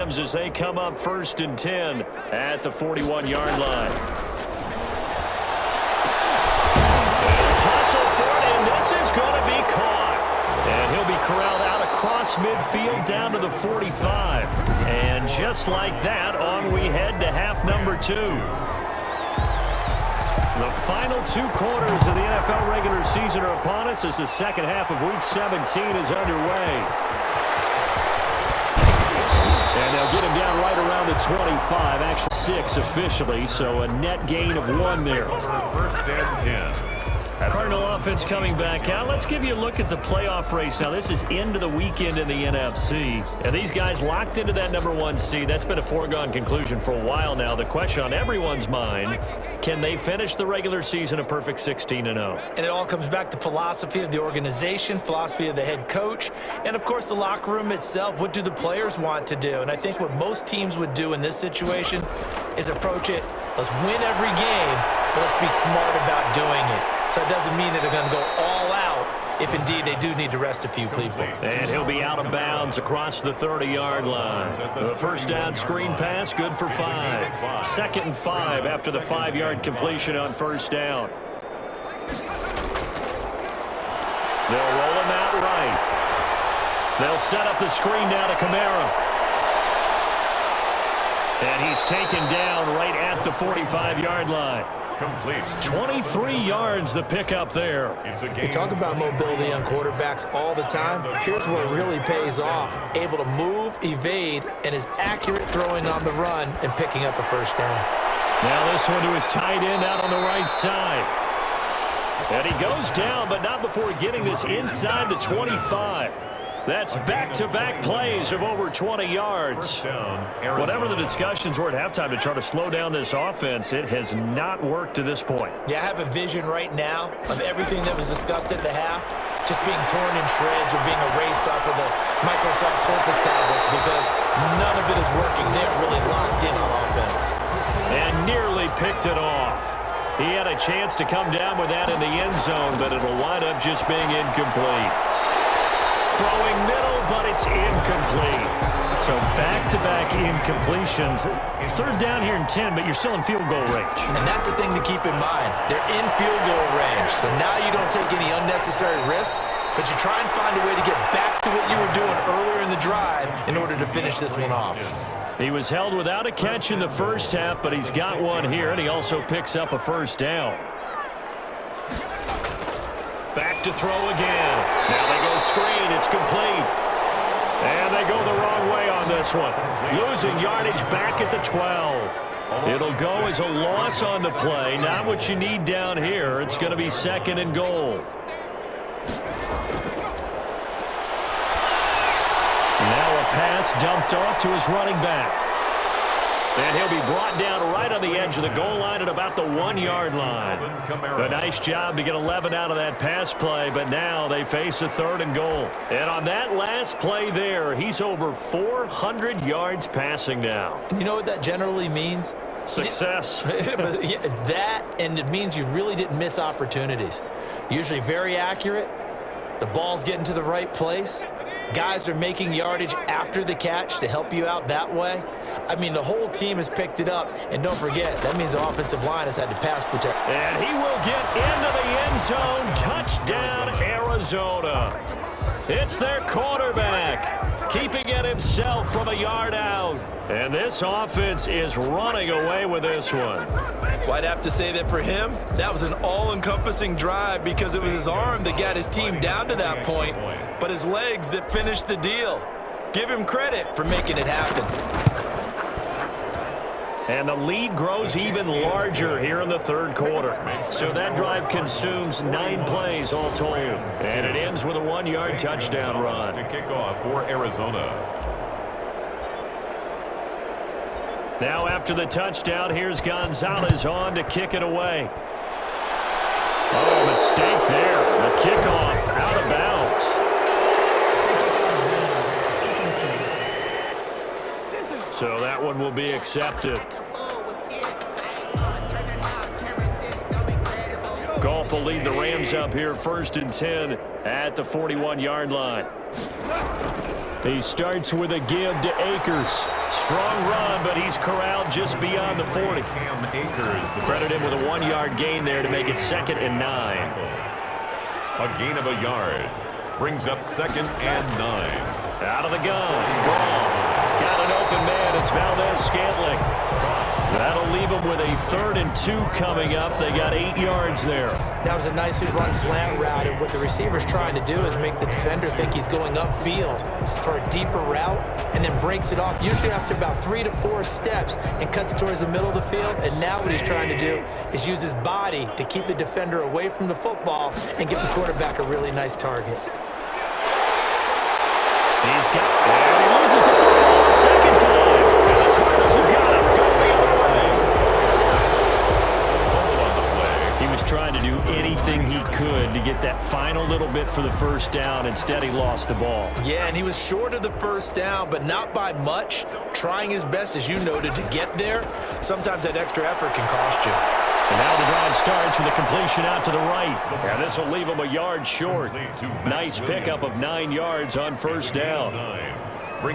as they come up 1st and 10 at the 41-yard line. And tussle for it, and this is going to be caught. And he'll be corralled out across midfield down to the 45. And just like that, on we head to half number 2. The final 2 quarters of the NFL regular season are upon us as the second half of Week 17 is underway. And they'll get him down right around the 25, actually 6 officially, so a net gain of 1 there. 1st and 10. Cardinal offense coming back out. Let's give you a look at the playoff race. Now, this is into the weekend in the NFC. And these guys locked into that number 1 seed. That's been a foregone conclusion for a while now. The question on everyone's mind, can they finish the regular season a perfect 16-0? And it all comes back to philosophy of the organization, philosophy of the head coach, and, of course, the locker room itself. What do the players want to do? And I think what most teams would do in this situation is approach it, let's win every game, but let's be smart about doing it. So it doesn't mean that they're going to go all out if indeed they do need to rest a few people. And he'll be out of bounds across the 30-yard line. The first down screen pass, good for 5. 2nd and 5 after the 5-yard completion on first down. They'll roll him out right. They'll set up the screen now to Kamara. And he's taken down right at the 45-yard line. Complete. 23 yards the pickup there. We talk about mobility on quarterbacks all the time. Here's where it really pays off. Able to move, evade, and is accurate throwing on the run and picking up a first down. Now this one to his tight end out on the right side. And he goes down, but not before getting this inside the 25. That's back-to-back plays of over 20 yards. Whatever the discussions were at halftime to try to slow down this offense, it has not worked to this point. Yeah, I have a vision right now of everything that was discussed at the half just being torn in shreds or being erased off of the Microsoft Surface tablets because none of it is working. They're really locked in on offense. And nearly picked it off. He had a chance to come down with that in the end zone, but it'll wind up just being incomplete. Throwing middle, but it's incomplete. So back-to-back incompletions. 3rd down here and 10, but you're still in field goal range. And that's the thing to keep in mind. They're in field goal range. So now you don't take any unnecessary risks, but you try and find a way to get back to what you were doing earlier in the drive in order to finish this one off. He was held without a catch in the first half, but he's got one here, and he also picks up a first down. Back to throw again. Now they go screen. It's complete. And they go the wrong way on this one. Losing yardage back at the 12. It'll go as a loss on the play. Not what you need down here. It's going to be 2nd and goal. Now a pass dumped off to his running back. And he'll be brought down right on the edge of the goal line at about the 1-yard line. A nice job to get 11 out of that pass play, but now they face a 3rd and goal. And on that last play there, he's over 400 yards passing now. You know what that generally means? Success. That, and it means you really didn't miss opportunities. Usually very accurate. The ball's getting to the right place. Guys are making yardage after the catch to help you out that way. I mean, the whole team has picked it up. And don't forget, that means the offensive line has had to pass protect. And he will get into the end zone. Touchdown, Arizona. It's their quarterback, keeping it himself from a yard out. And this offense is running away with this one. Well, I'd have to say that for him, that was an all-encompassing drive because it was his arm that got his team down to that point, but his legs that finished the deal. Give him credit for making it happen. And the lead grows even larger here in the 3rd quarter. So that drive consumes 9 plays all told. And it ends with a 1-yard touchdown run. To kick off for Arizona. Now after the touchdown, here's Gonzalez on to kick it away. Oh, mistake there. The kickoff out of bounds. So that one will be accepted. Goff will lead the Rams up here 1st and 10 at the 41-yard line. He starts with a give to Akers. Strong run, but he's corralled just beyond the 40. Cam Akers. Credit him with a 1-yard gain there to make it 2nd and 9. A gain of a yard. Brings up 2nd and 9. Out of the gun. Goff. Got an open man. It's Valdez-Scantling. That'll leave him with a 3rd and 2 coming up. They got 8 yards there. That was a nicely run slant route, and what the receiver's trying to do is make the defender think he's going upfield for a deeper route and then breaks it off, usually after about 3 to 4 steps, and cuts towards the middle of the field. And now what he's trying to do is use his body to keep the defender away from the football and give the quarterback a really nice target. He's got it, and he loses the football a second time. And the Cardinals have got him. Go the other way. On the play. He was trying to do anything he could to get that final little bit for the first down. Instead, he lost the ball. Yeah, and he was short of the first down, but not by much. Trying his best, as you noted, to get there. Sometimes that extra effort can cost you. And now the drive starts with a completion out to the right. And this will leave him a yard short. Nice pickup of 9 yards on first down.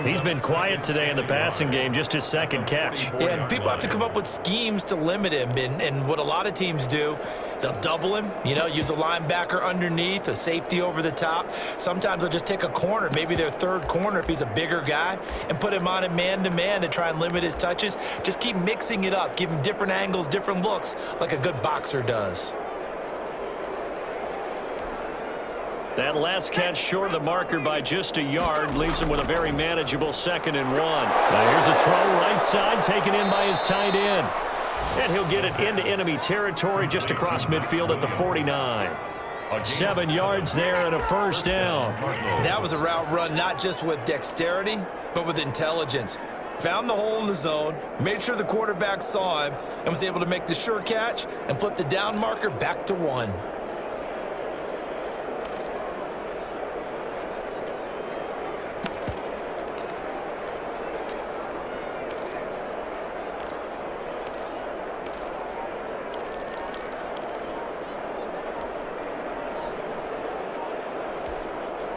He's been quiet today in the passing game, just his 2nd catch. Yeah, and people have to come up with schemes to limit him. And what a lot of teams do, they'll double him, use a linebacker underneath, a safety over the top. Sometimes they'll just take a corner, maybe their 3rd corner if he's a bigger guy, and put him on a man-to-man to try and limit his touches. Just keep mixing it up, give him different angles, different looks, like a good boxer does. That last catch short of the marker by just a yard leaves him with a very manageable 2nd and 1. Now here's a throw right side taken in by his tight end. And he'll get it into enemy territory just across midfield at the 49. 7 yards there and a first down. That was a route run not just with dexterity, but with intelligence. Found the hole in the zone, made sure the quarterback saw him, and was able to make the sure catch and flip the down marker back to 1.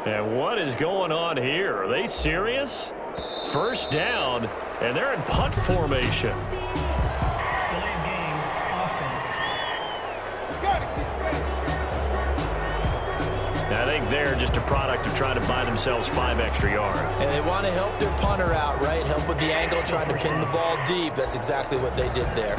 And what is going on here? Are they serious? First down, and they're in punt formation. Delayed game, offense. I think they're just a product of trying to buy themselves 5 extra yards. And they want to help their punter out, right? Help with the angle, trying to pin the ball deep. That's exactly what they did there.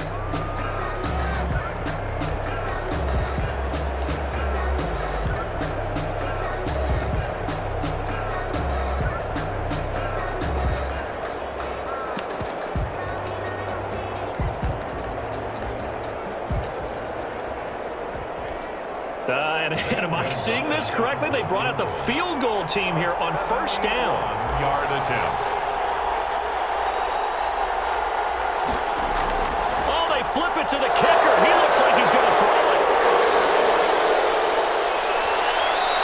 And am I seeing this correctly? They brought out the field goal team here on first down. 1-yard attempt. Oh, they flip it to the kicker. He looks like he's going to throw it.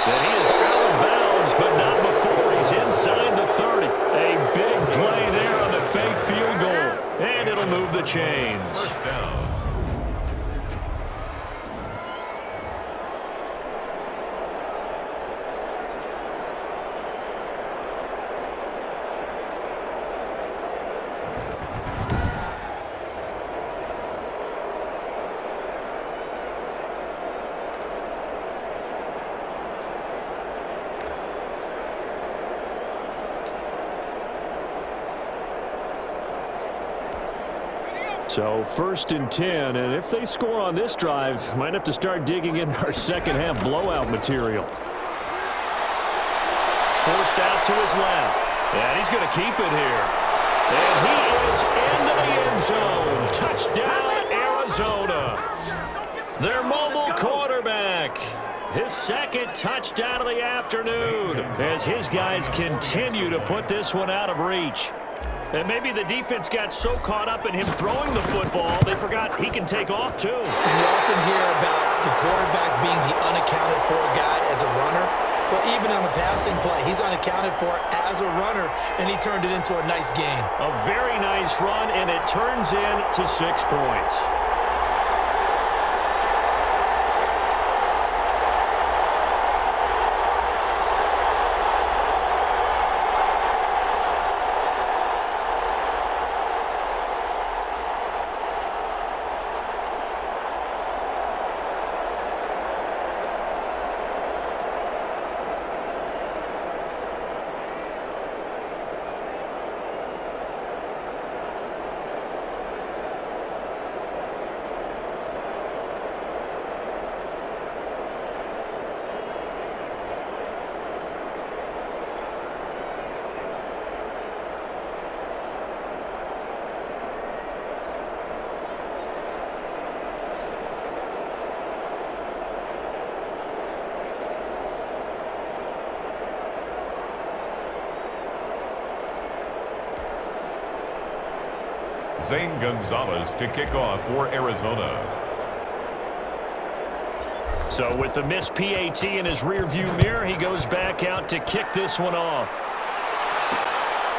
And he is out of bounds, but not before he's inside the 30. A big play there on the fake field goal. And it'll move the chains. First down. So 1st and 10, and if they score on this drive, might have to start digging in our second half blowout material. Forced out to his left, and he's going to keep it here. And he is into the end zone. Touchdown, Arizona. Their mobile quarterback. His 2nd touchdown of the afternoon as his guys continue to put this one out of reach. And maybe the defense got so caught up in him throwing the football, they forgot he can take off too. And you often hear about the quarterback being the unaccounted for guy as a runner. Well, even on a passing play, he's unaccounted for as a runner, and he turned it into a nice gain. A very nice run, and it turns into 6 points. Zane Gonzalez to kick off for Arizona. So with the missed PAT in his rearview mirror, he goes back out to kick this one off.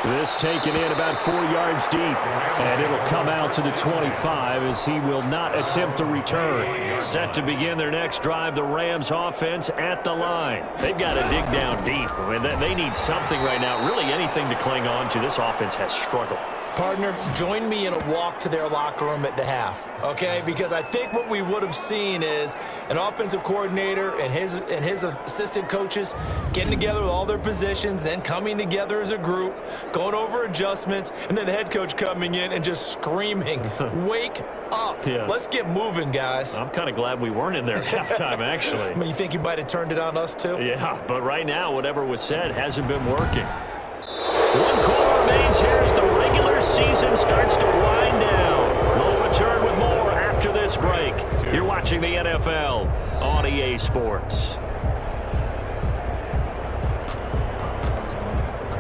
This taken in about 4 yards deep, and it'll come out to the 25 as he will not attempt to return. Set to begin their next drive, the Rams offense at the line. They've got to dig down deep. I mean, they need something right now, really anything to cling on to. This offense has struggled. Partner, join me in a walk to their locker room at the half, okay? Because I think what we would have seen is an offensive coordinator and his assistant coaches getting together with all their positions, then coming together as a group, going over adjustments, and then the head coach coming in and just screaming, wake up. Yeah. Let's get moving, guys. I'm kind of glad we weren't in there at halftime, actually. I mean, you think you might have turned it on us, too? Yeah, but right now, whatever was said hasn't been working. One quarter remains here as the regular season starts to wind down. We'll return with more after this break. You're watching the NFL on EA Sports.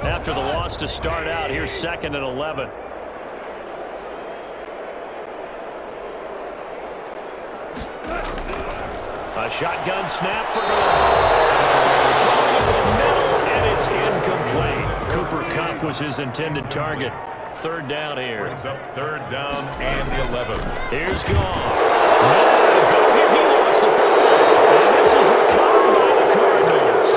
After the loss to start out, here's 2nd and 11. A shotgun snap for goal. Throwing over the middle, and it's incomplete. Cooper Kupp was his intended target. 3rd down here. Brings up 3rd down and 11. Here's gone. Go here. He lost the football. And this is recovered by the Cardinals.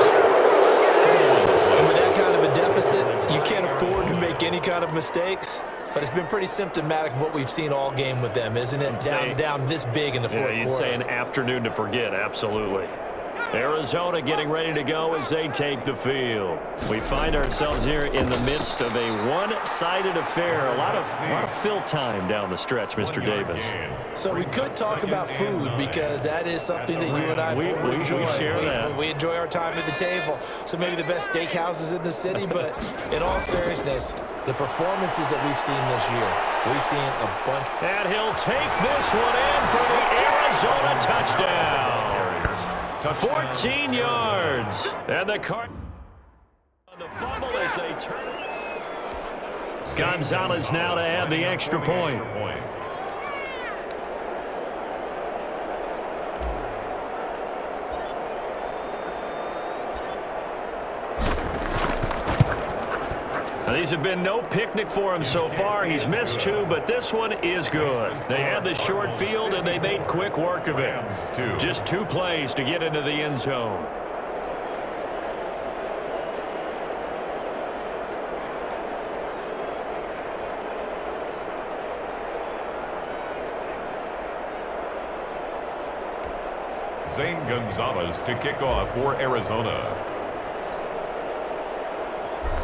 And with that kind of a deficit, you can't afford to make any kind of mistakes. But it's been pretty symptomatic of what we've seen all game with them, isn't it? Down this big in the fourth quarter. You'd say an afternoon to forget, absolutely. Arizona getting ready to go as they take the field. We find ourselves here in the midst of a one-sided affair. A lot of fill time down the stretch, Mr. Davis. So we could talk about food because that is something that you and I enjoy. We share that. We enjoy our time at the table. So maybe the best steakhouses in the city, but in all seriousness, the performances that we've seen this year, we've seen a bunch. And he'll take this one in for the Arizona touchdown. 14 yards. And the Cardinals on the fumble as they turn. Gonzalez now to add the extra point. Now, these have been no picnic for him so far. He's missed 2, but this one is good. They had the short field, and they made quick work of it. Just 2 plays to get into the end zone. Zane Gonzalez to kick off for Arizona.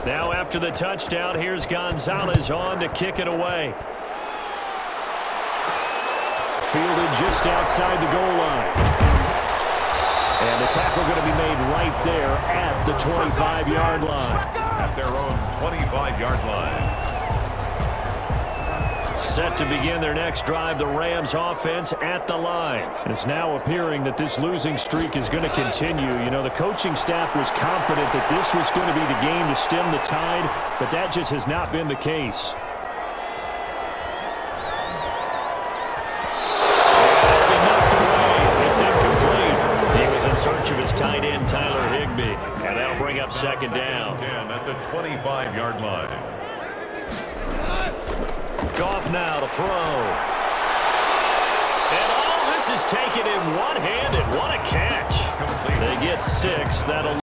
Now after the touchdown, here's Gonzalez on to kick it away. Fielded just outside the goal line. And the tackle going to be made right there at the 25-yard line. At their own 25-yard line. Set to begin their next drive, the Rams offense at the line. And it's now appearing that this losing streak is going to continue. You know, the coaching staff was confident that this was going to be the game to stem the tide, but that just has not been the case. And he knocked away. It's incomplete. He was in search of his tight end, Tyler Higbee. And that'll bring up 2nd down. 10 at the 25-yard line. Goff now to throw. And all this is taken in one-handed. What a catch. They get 6. That'll